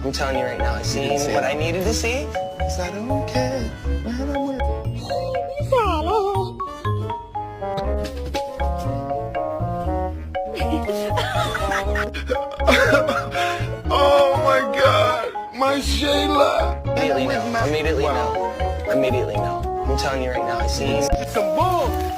I'm telling you right now, I seen what I needed to see. Is that okay? Oh my God, my Shayla. Immediately know. I'm telling you right now, I seen. Some bull.